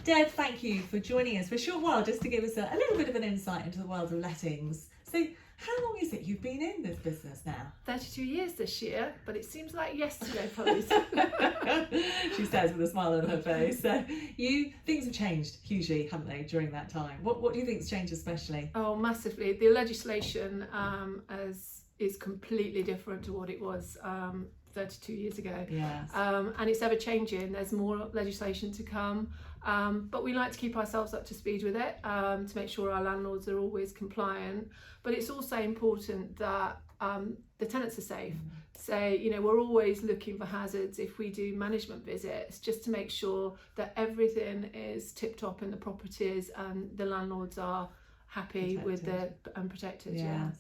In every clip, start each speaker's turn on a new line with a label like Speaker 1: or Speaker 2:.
Speaker 1: Deb, thank you for joining us for a short while just to give us a little bit of an insight into the world of lettings. So how long is it you've been in this business now?
Speaker 2: 32 years this year, but it seems like yesterday, Pose.
Speaker 1: She says with a smile on her face. So things have changed hugely, haven't they, during that time? What do you think's changed especially?
Speaker 2: Oh, massively. The legislation is completely different to what it was 32 years ago.
Speaker 1: Yes.
Speaker 2: And it's ever changing. There's more legislation to come. But we like to keep ourselves up to speed with it to make sure our landlords are always compliant. But it's also important that the tenants are safe. So, we're always looking for hazards if we do management visits, just to make sure that everything is tip-top in the properties and the landlords are happy with and protected.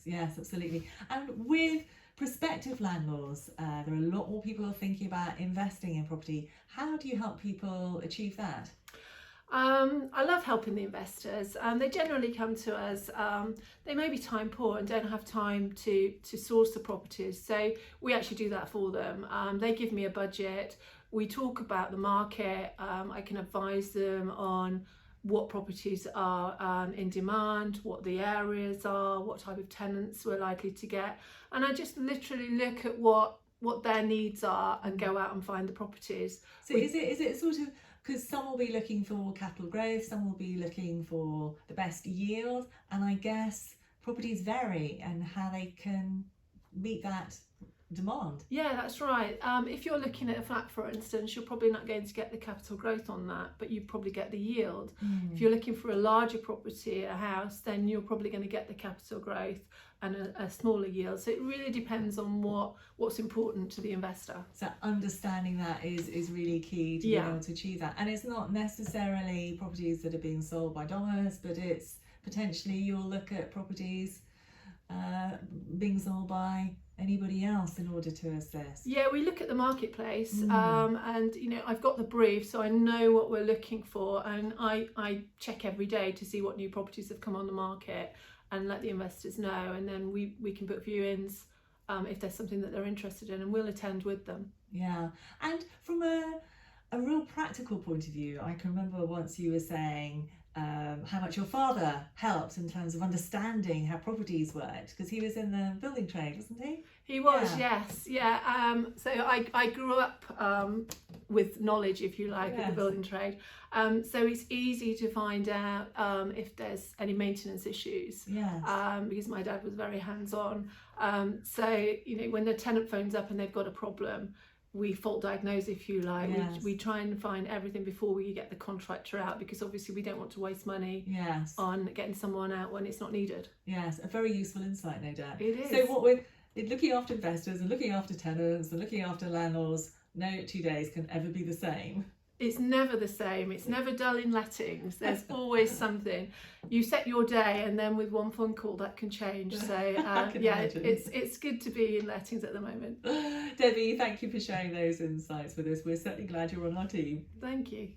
Speaker 1: Yes, absolutely. And with prospective landlords, there are a lot more people who are thinking about investing in property. How do you help people achieve that?
Speaker 2: I love helping the investors. They generally come to us. They may be time poor and don't have time to source the properties, so we actually do that for them. They give me a budget. We talk about the market. I can advise them on what properties are in demand, what the areas are, what type of tenants we're likely to get, and I just literally look at what their needs are and go out and find the properties.
Speaker 1: So is it sort of, because some will be looking for capital growth, some will be looking for the best yield, and I guess properties vary and how they can meet that demand.
Speaker 2: Yeah, that's right. If you're looking at a flat, for instance, you're probably not going to get the capital growth on that, but you probably get the yield. If you're looking for a larger property, a house, then you're probably going to get the capital growth and a smaller yield. So it really depends on what's important to the investor.
Speaker 1: So understanding that is really key to being able to achieve that. And it's not necessarily properties that are being sold by DOMVS, but it's potentially you'll look at properties being sold by anybody else in order to assess.
Speaker 2: Yeah, we look at the marketplace, and I've got the brief, so I know what we're looking for, and I check every day to see what new properties have come on the market and let the investors know, and then we can book viewings if there's something that they're interested in, and we'll attend with them.
Speaker 1: Yeah, and from a real practical point of view, I can remember once you were saying how much your father helped in terms of understanding how properties worked, because he was in the building trade, wasn't he?
Speaker 2: He was, yes. Yeah. So I grew up with knowledge, if you like, of the building trade. So it's easy to find out if there's any maintenance issues.
Speaker 1: Yes.
Speaker 2: Because my dad was very hands-on. So, when the tenant phones up and they've got a problem, we fault diagnose, if you like.
Speaker 1: Yes.
Speaker 2: We try and find everything before we get the contractor out, because obviously we don't want to waste money on getting someone out when it's not needed.
Speaker 1: Yes, a very useful insight, no doubt.
Speaker 2: It is.
Speaker 1: So what with looking after investors and looking after tenants and looking after landlords, no 2 days can ever be the same.
Speaker 2: It's never the same. It's never dull in lettings. There's always something. You set your day, and then with one phone call that can change. So it's good to be in lettings at the moment.
Speaker 1: Debbie, thank you for sharing those insights with us. We're certainly glad you're on our team.
Speaker 2: Thank you.